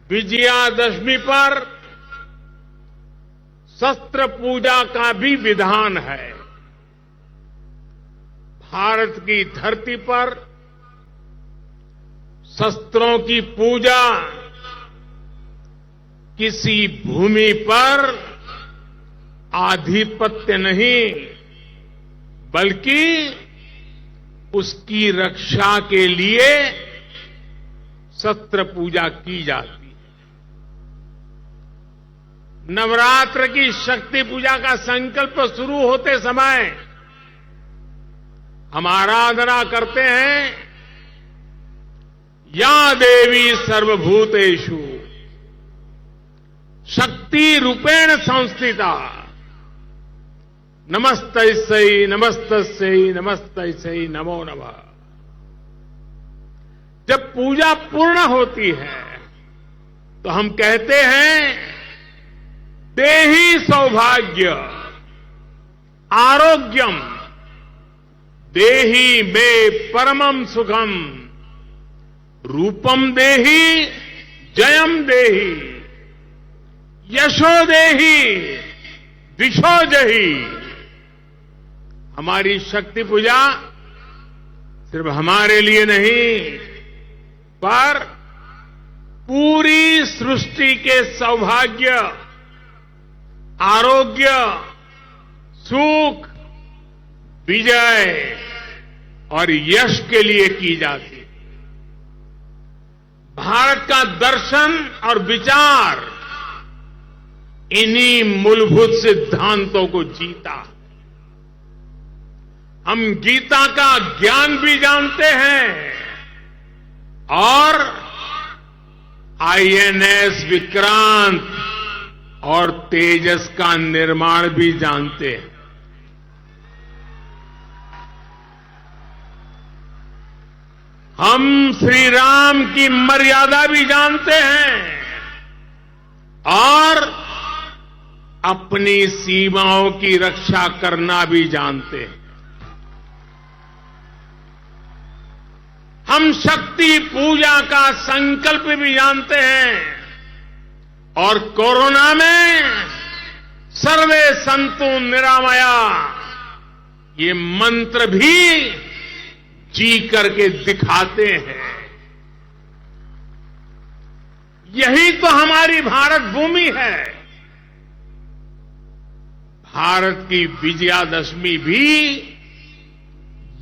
विजयादशमी पर शस्त्र पूजा का भी विधान है। भारत की धरती पर शस्त्रों की पूजा किसी भूमि पर आधिपत्य नहीं, बल्कि उसकी रक्षा के लिए शस्त्र पूजा की जाती है। नवरात्र की शक्ति पूजा का संकल्प शुरू होते समय हम आराधना करते हैं, या देवी सर्वभूतेषु शक्ति रूपेण संस्थिता नमस्तस्यै नमस्तस्यै नमस्तस्यै नमो नमः। जब पूजा पूर्ण होती है तो हम कहते हैं, देहि सौभाग्य आरोग्यम देहि मे परमम सुखम रूपम देहि जयम देहि यशो देहि दिशो जहि। हमारी शक्ति पूजा सिर्फ हमारे लिए नहीं, पर पूरी सृष्टि के सौभाग्य, आरोग्य, सुख, विजय और यश के लिए की जाती है। भारत का दर्शन और विचार इन्हीं मूलभूत सिद्धांतों को जीता। हम गीता का ज्ञान भी जानते हैं और आईएनएस विक्रांत और तेजस का निर्माण भी जानते हैं। हम श्री राम की मर्यादा भी जानते हैं और अपनी सीमाओं की रक्षा करना भी जानते हैं। हम शक्ति पूजा का संकल्प भी जानते हैं और कोरोना में सर्वे संतु निरामया ये मंत्र भी जी करके दिखाते हैं। यही तो हमारी भारत भूमि है। भारत की विजयादशमी भी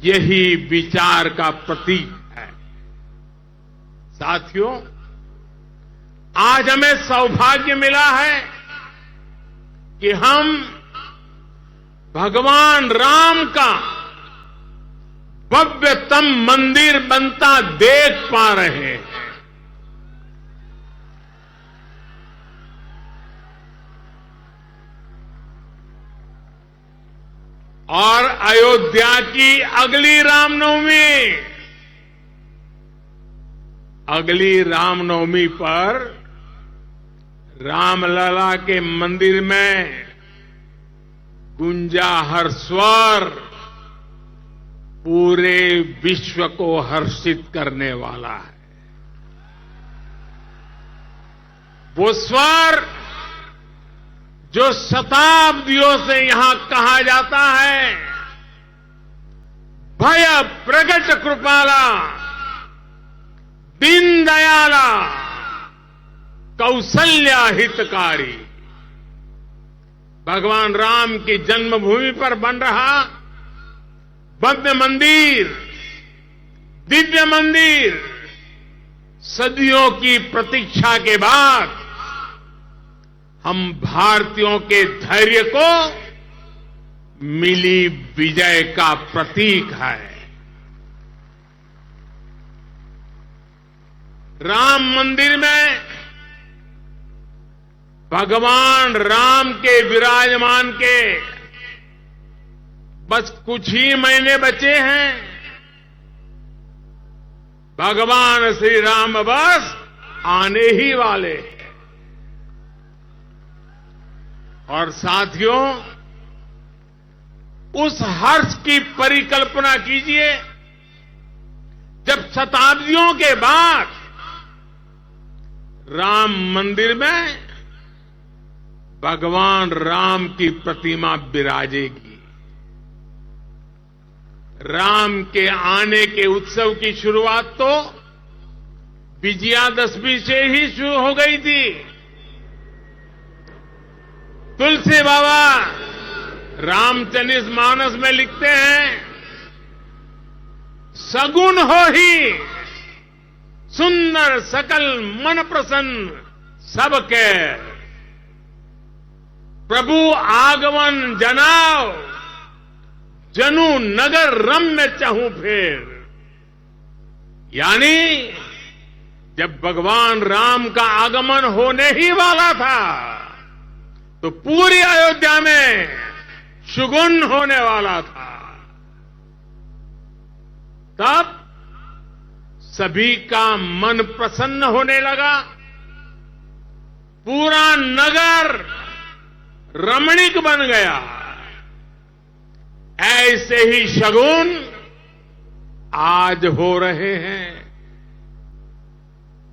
यही विचार का प्रतीक है। साथियों, आज हमें सौभाग्य मिला है कि हम भगवान राम का भव्यतम मंदिर बनता देख पा रहे हैं। और अयोध्या की अगली रामनवमी पर रामलला के मंदिर में गुंजा हर स्वर पूरे विश्व को हर्षित करने वाला है। वो स्वर जो शताब्दियों से यहां कहा जाता है, भय प्रगट कृपाला दीन दयाला कौशल्या हितकारी। भगवान राम की जन्मभूमि पर बन रहा भव्य मंदिर, दिव्य मंदिर, सदियों की प्रतीक्षा के बाद हम भारतीयों के धैर्य को मिली विजय का प्रतीक है। राम मंदिर में भगवान राम के विराजमान के बस कुछ ही महीने बचे हैं। भगवान श्री राम बस आने ही वाले हैं। और साथियों, उस हर्ष की परिकल्पना कीजिए जब शताब्दियों के बाद राम मंदिर में भगवान राम की प्रतिमा विराजेगी। राम के आने के उत्सव की शुरुआत तो विजयादशमी से ही शुरू हो गई थी। तुलसी बाबा रामचरितमानस में लिखते हैं, सगुन हो ही सुंदर सकल मन प्रसन्न सबके, प्रभु आगमन जनाओ जनु नगर रम्य चहु फेर। यानी जब भगवान राम का आगमन होने ही वाला था तो पूरी अयोध्या में शुगुन होने वाला था। तब सभी का मन प्रसन्न होने लगा, पूरा नगर रमणीक बन गया। ऐसे ही शगुन आज हो रहे हैं।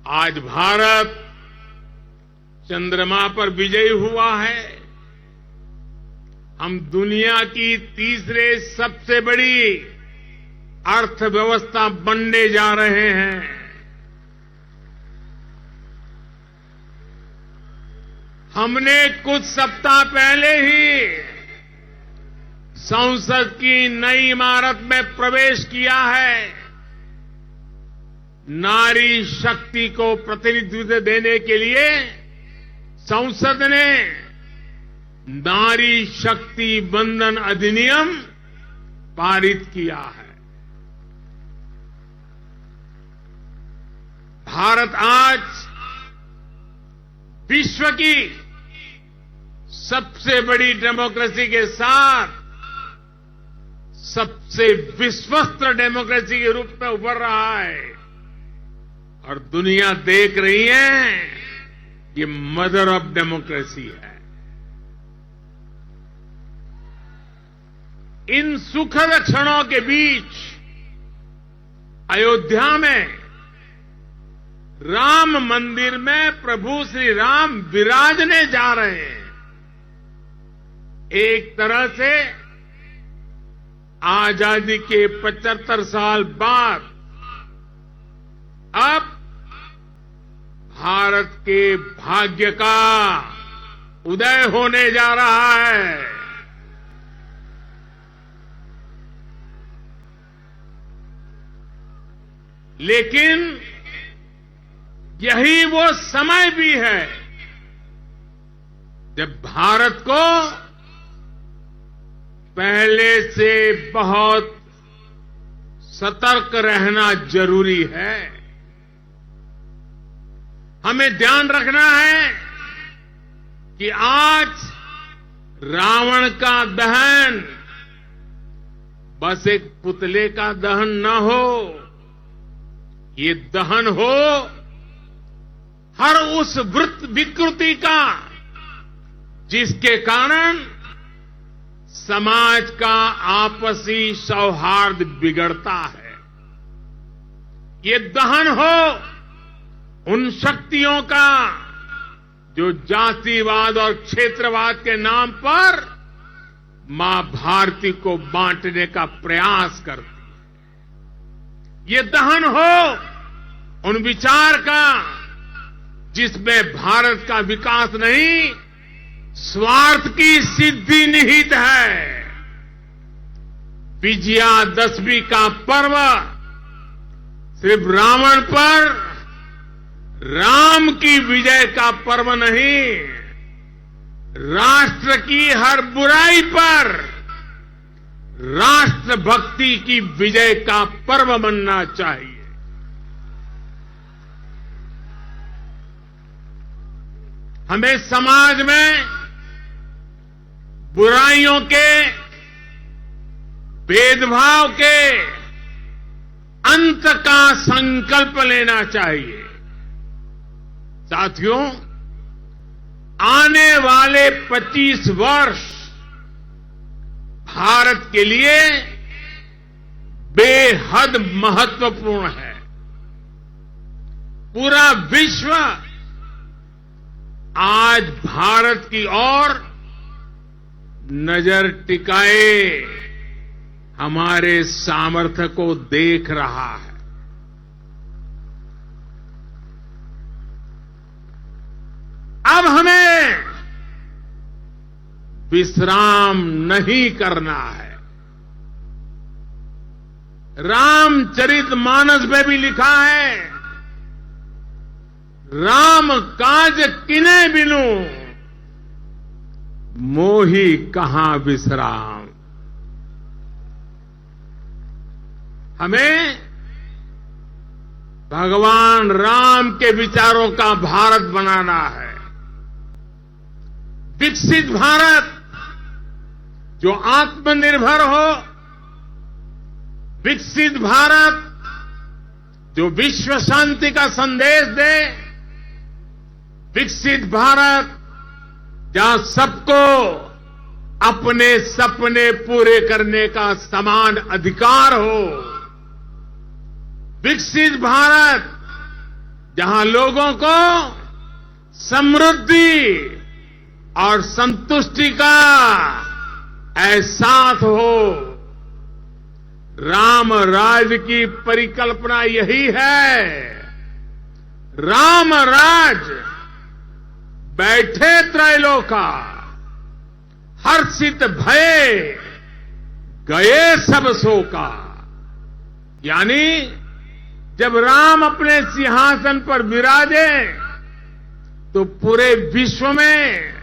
आज भारत चंद्रमा पर विजयी हुआ है। हम दुनिया की तीसरे सबसे बड़ी अर्थव्यवस्था बनने जा रहे हैं। हमने कुछ सप्ताह पहले ही संसद की नई इमारत में प्रवेश किया है। नारी शक्ति को प्रतिनिधित्व देने के लिए संसद ने नारी शक्ति वंदन अधिनियम पारित किया है। भारत आज विश्व की सबसे बड़ी डेमोक्रेसी के साथ सबसे विश्वस्त डेमोक्रेसी के रूप में उभर रहा है और दुनिया देख रही है ये मदर ऑफ डेमोक्रेसी है। इन सुखद क्षणों के बीच अयोध्या में राम मंदिर में प्रभु श्री राम विराजने जा रहे हैं। एक तरह से आजादी के 75 साल बाद अब भारत के भाग्य का उदय होने जा रहा है। लेकिन यही वो समय भी है जब भारत को पहले से बहुत सतर्क रहना जरूरी है। हमें ध्यान रखना है कि आज रावण का दहन बस एक पुतले का दहन न हो, ये दहन हो हर उस विकृति का जिसके कारण समाज का आपसी सौहार्द बिगड़ता है। ये दहन हो उन शक्तियों का जो जातिवाद और क्षेत्रवाद के नाम पर मां भारती को बांटने का प्रयास करती है। ये दहन हो उन विचार का जिसमें भारत का विकास नहीं स्वार्थ की सिद्धि निहित है। विजयादशमी का पर्व सिर्फ रावण पर राम की विजय का पर्व नहीं, राष्ट्र की हर बुराई पर राष्ट्रभक्ति की विजय का पर्व बनना चाहिए। हमें समाज में बुराइयों के, भेदभाव के अंत का संकल्प लेना चाहिए। साथियों, आने वाले 25 वर्ष भारत के लिए बेहद महत्वपूर्ण है। पूरा विश्व आज भारत की ओर नजर टिकाए हमारे सामर्थ्य को देख रहा है। अब हमें विश्राम नहीं करना है। रामचरितमानस में भी लिखा है, राम काज किने बिनु मोहि कहां विश्राम। हमें भगवान राम के विचारों का भारत बनाना है। विकसित भारत जो आत्मनिर्भर हो, विकसित भारत जो विश्व शांति का संदेश दे, विकसित भारत जहां सबको अपने सपने पूरे करने का समान अधिकार हो, विकसित भारत जहां लोगों को समृद्धि और संतुष्टि का एहसास हो। राम राज की परिकल्पना यही है। राम राज बैठे त्रैलोका, हर्षित भये गए सब शोका। यानी जब राम अपने सिंहासन पर विराजे तो पूरे विश्व में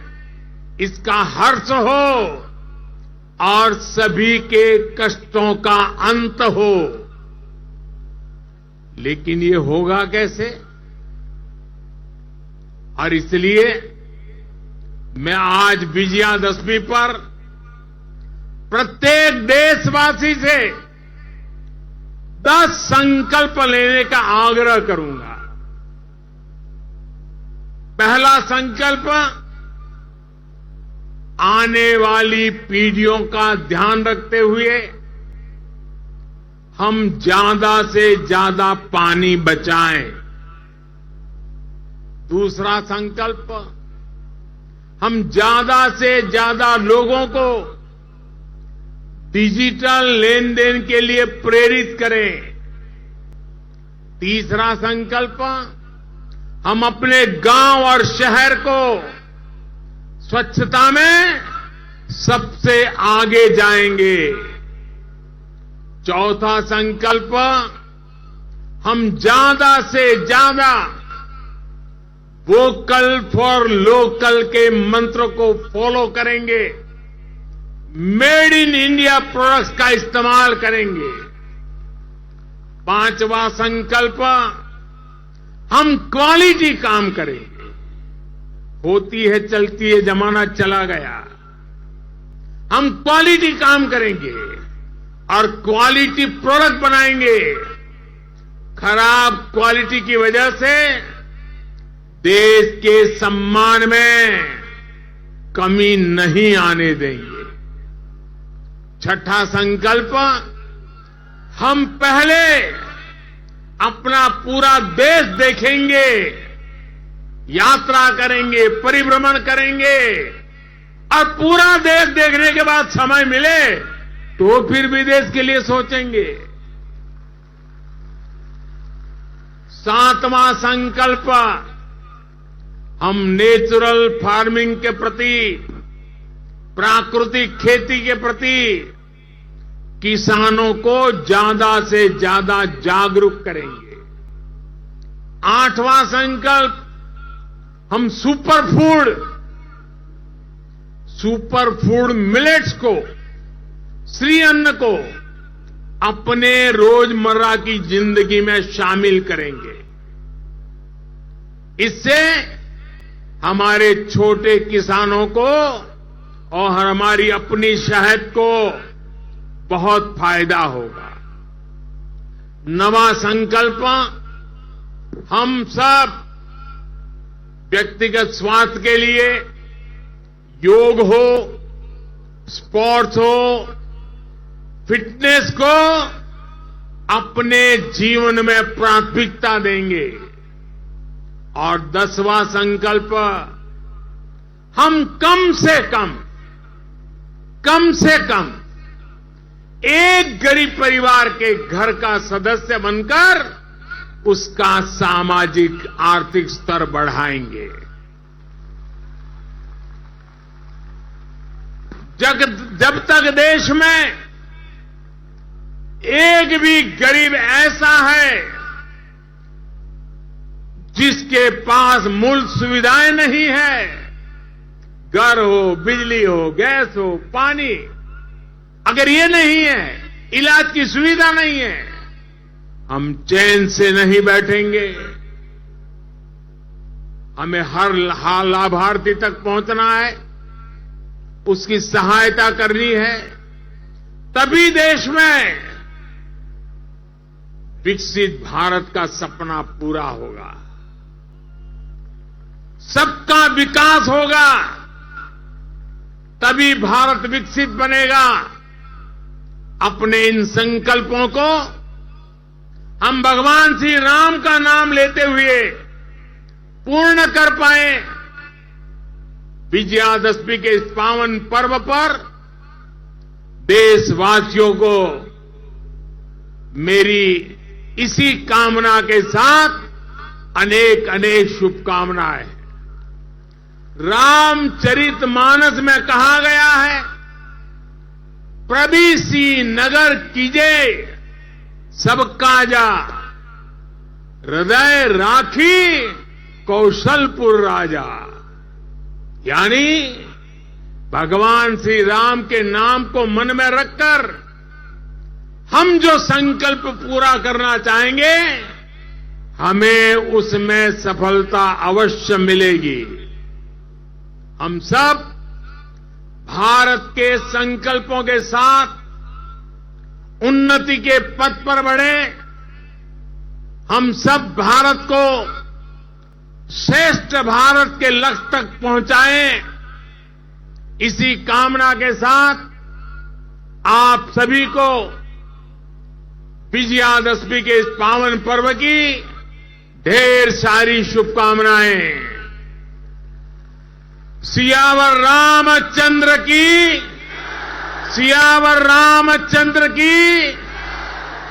इसका हर्ष हो और सभी के कष्टों का अंत हो। लेकिन ये होगा कैसे? और इसलिए मैं आज विजयादशमी पर प्रत्येक देशवासी से 10 संकल्प लेने का आग्रह करूंगा। पहला संकल्प, आने वाली पीढ़ियों का ध्यान रखते हुए हम ज्यादा से ज्यादा पानी बचाएं। दूसरा संकल्प, हम ज्यादा से ज्यादा लोगों को डिजिटल लेन देन के लिए प्रेरित करें। तीसरा संकल्प, हम अपने गांव और शहर को स्वच्छता में सबसे आगे जाएंगे। चौथा संकल्प, हम ज्यादा से ज्यादा वोकल फॉर लोकल के मंत्र को फॉलो करेंगे। मेड इन इंडिया प्रोडक्ट्स का इस्तेमाल करेंगे। पांचवा संकल्प, हम क्वालिटी काम करेंगे। होती है चलती है, जमाना चला गया। हम क्वालिटी काम करेंगे और क्वालिटी प्रोडक्ट बनाएंगे। खराब क्वालिटी की वजह से देश के सम्मान में कमी नहीं आने देंगे। छठा संकल्प, हम पहले अपना पूरा देश देखेंगे, यात्रा करेंगे, परिभ्रमण करेंगे और पूरा देश देखने के बाद समय मिले तो फिर विदेश के लिए सोचेंगे। सातवां संकल्प, हम नेचुरल फार्मिंग के प्रति, प्राकृतिक खेती के प्रति किसानों को ज्यादा से ज्यादा जागरूक करेंगे। आठवां संकल्प, हम सुपर फूड मिलेट्स को, श्री अन्न को अपने रोजमर्रा की जिंदगी में शामिल करेंगे। इससे हमारे छोटे किसानों को और हमारी अपनी शहद को बहुत फायदा होगा। नवा संकल्प, हम सब व्यक्तिगत स्वास्थ्य के लिए योग हो, स्पोर्ट्स हो, फिटनेस को अपने जीवन में प्राथमिकता देंगे। और 10वां संकल्प, हम कम से कम एक गरीब परिवार के घर का सदस्य बनकर उसका सामाजिक आर्थिक स्तर बढ़ाएंगे। जब तक देश में एक भी गरीब ऐसा है जिसके पास मूल सुविधाएं नहीं है, घर हो, बिजली हो, गैस हो, पानी, अगर ये नहीं है, इलाज की सुविधा नहीं है, हम चैन से नहीं बैठेंगे। हमें हर लाभार्थी तक पहुंचना है, उसकी सहायता करनी है, तभी देश में विकसित भारत का सपना पूरा होगा, सबका विकास होगा, तभी भारत विकसित बनेगा। अपने इन संकल्पों को हम भगवान श्री राम का नाम लेते हुए पूर्ण कर पाए। विजयादशमी के इस पावन पर्व पर देशवासियों को मेरी इसी कामना के साथ अनेक अनेक शुभकामनाएं। रामचरितमानस में कहा गया है, प्रभीसी नगर कीजे सब काजा, हृदय राखी कौशलपुर राजा। यानी भगवान श्री राम के नाम को मन में रखकर हम जो संकल्प पूरा करना चाहेंगे, हमें उसमें सफलता अवश्य मिलेगी। हम सब भारत के संकल्पों के साथ उन्नति के पथ पर बढ़े। हम सब भारत को श्रेष्ठ भारत के लक्ष्य तक पहुंचाएं। इसी कामना के साथ आप सभी को विजयादशमी के इस पावन पर्व की ढेर सारी शुभकामनाएं। सियावर रामचंद्र की, सियावर रामचंद्र की।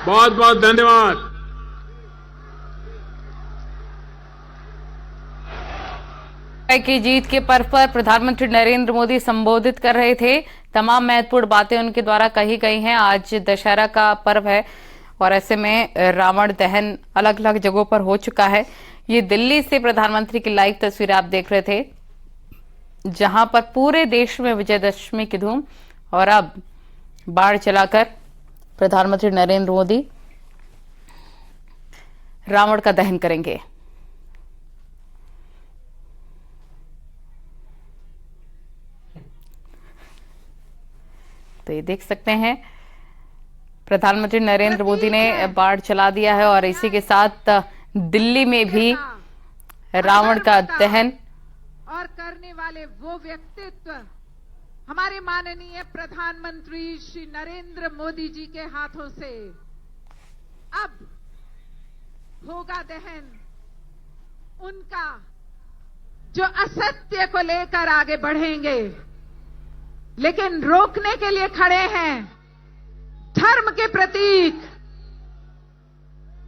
बहुत बहुत धन्यवाद। की जीत के पर्व पर प्रधानमंत्री नरेंद्र मोदी संबोधित कर रहे थे। तमाम महत्वपूर्ण बातें उनके द्वारा कही गई हैं। आज दशहरा का पर्व है और ऐसे में रावण दहन अलग अलग जगहों पर हो चुका है। ये दिल्ली से प्रधानमंत्री की लाइव तस्वीर आप देख रहे थे, जहां पर पूरे देश में विजयदशमी की धूम। और अब बाढ़ चलाकर प्रधानमंत्री नरेंद्र मोदी रावण का दहन करेंगे। तो ये देख सकते हैं, प्रधानमंत्री नरेंद्र मोदी ने बाढ़ चला दिया है और इसी के साथ दिल्ली में भी रावण का दहन और करने वाले वो व्यक्तित्व हमारे माननीय प्रधानमंत्री श्री नरेंद्र मोदी जी के हाथों से अब होगा दहन। उनका जो असत्य को लेकर आगे बढ़ेंगे, लेकिन रोकने के लिए खड़े हैं धर्म के प्रतीक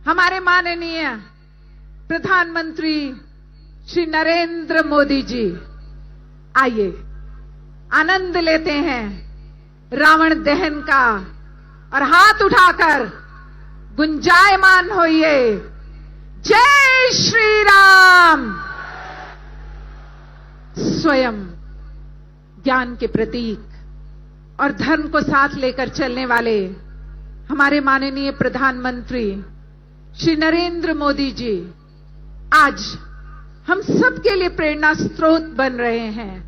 हमारे माननीय प्रधानमंत्री श्री नरेंद्र मोदी जी। आइए आनंद लेते हैं रावण दहन का और हाथ उठाकर गुंजायमान होइए, जय श्री राम। स्वयं ज्ञान के प्रतीक और धर्म को साथ लेकर चलने वाले हमारे माननीय प्रधानमंत्री श्री नरेंद्र मोदी जी आज हम सबके लिए प्रेरणा स्रोत बन रहे हैं।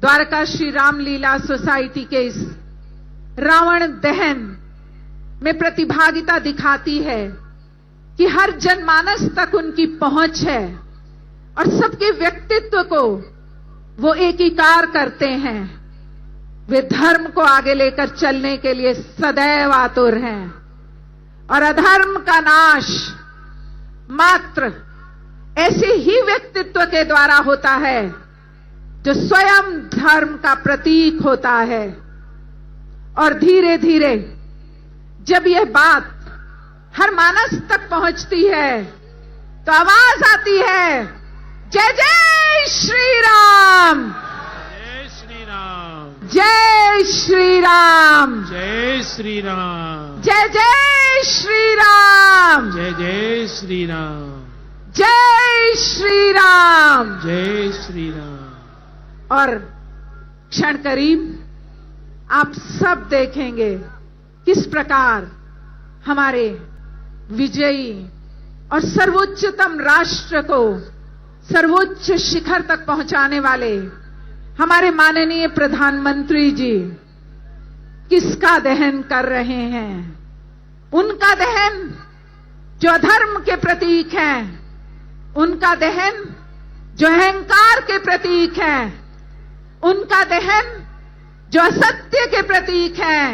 द्वारका श्री रामलीला सोसाइटी के इस रावण दहन में प्रतिभागिता दिखाती है कि हर जनमानस तक उनकी पहुंच है और सबके व्यक्तित्व को वो एकीकार करते हैं। वे धर्म को आगे लेकर चलने के लिए सदैव आतुर हैं और अधर्म का नाश मात्र ऐसे ही व्यक्तित्व के द्वारा होता है जो स्वयं धर्म का प्रतीक होता है। और धीरे धीरे जब यह बात हर मानस तक पहुंचती है तो आवाज आती है, जय जय श्री राम, जय श्री राम, जय श्री राम, जय श्री राम, जय जय श्री राम, जय जय श्री राम, जय श्री राम, जय श्री राम। और क्षण करीब आप सब देखेंगे किस प्रकार हमारे विजयी और सर्वोच्चतम राष्ट्र को सर्वोच्च शिखर तक पहुंचाने वाले हमारे माननीय प्रधानमंत्री जी किसका दहन कर रहे हैं। उनका दहन जो अधर्म के प्रतीक हैं, उनका दहन जो अहंकार के प्रतीक हैं, उनका दहन जो असत्य के प्रतीक हैं,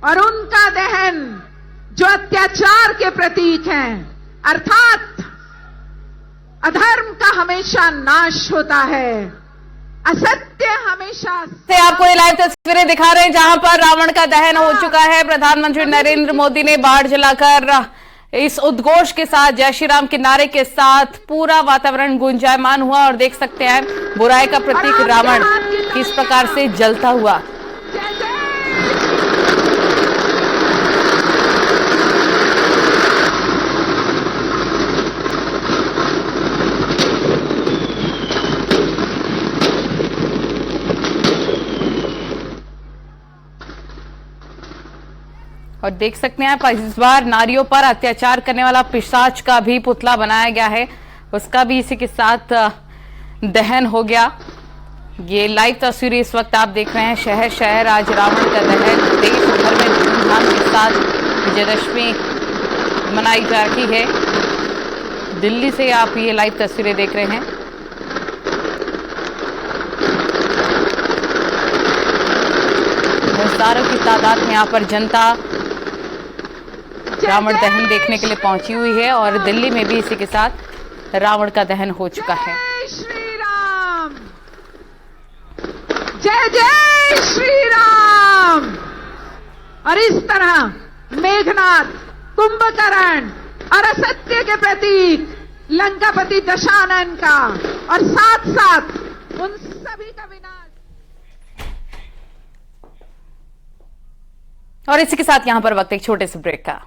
और उनका दहन जो अत्याचार के प्रतीक हैं। अर्थात अधर्म का हमेशा नाश होता है, असत्य हमेशा। से आपको ये लाइव तस्वीरें दिखा रहे हैं जहां पर रावण का दहन हो चुका है। प्रधानमंत्री नरेंद्र मोदी ने बाढ़ जलाकर इस उद्घोष के साथ, जय श्री राम के नारे के साथ पूरा वातावरण गुंजायमान हुआ और देख सकते हैं बुराई का प्रतीक रावण किस प्रकार से जलता हुआ। और देख सकते हैं आप इस बार नारियों पर अत्याचार करने वाला पिशाच का भी पुतला बनाया गया है, उसका भी इसी के साथ दहन हो गया। ये लाइव तस्वीरें इस वक्त आप देख रहे हैं। शहर शहर आज रावण का दहन, देश भर में धूमधाम के साथ विजयदशमी मनाई जा रही है। दिल्ली से आप ये लाइव तस्वीरें देख रहे हैं। हजारों की तादाद में यहाँ पर जनता रावण दहन देखने के लिए पहुंची हुई है और दिल्ली में भी इसी के साथ रावण का दहन हो चुका है। जय श्री राम, जय जय श्री राम। और इस तरह मेघनाथ, कुंभकर्ण और असत्य के प्रतीक लंकापति दशानन का और साथ साथ उन सभी का विनाश। और इसी के साथ यहां पर वक्त एक छोटे से ब्रेक का।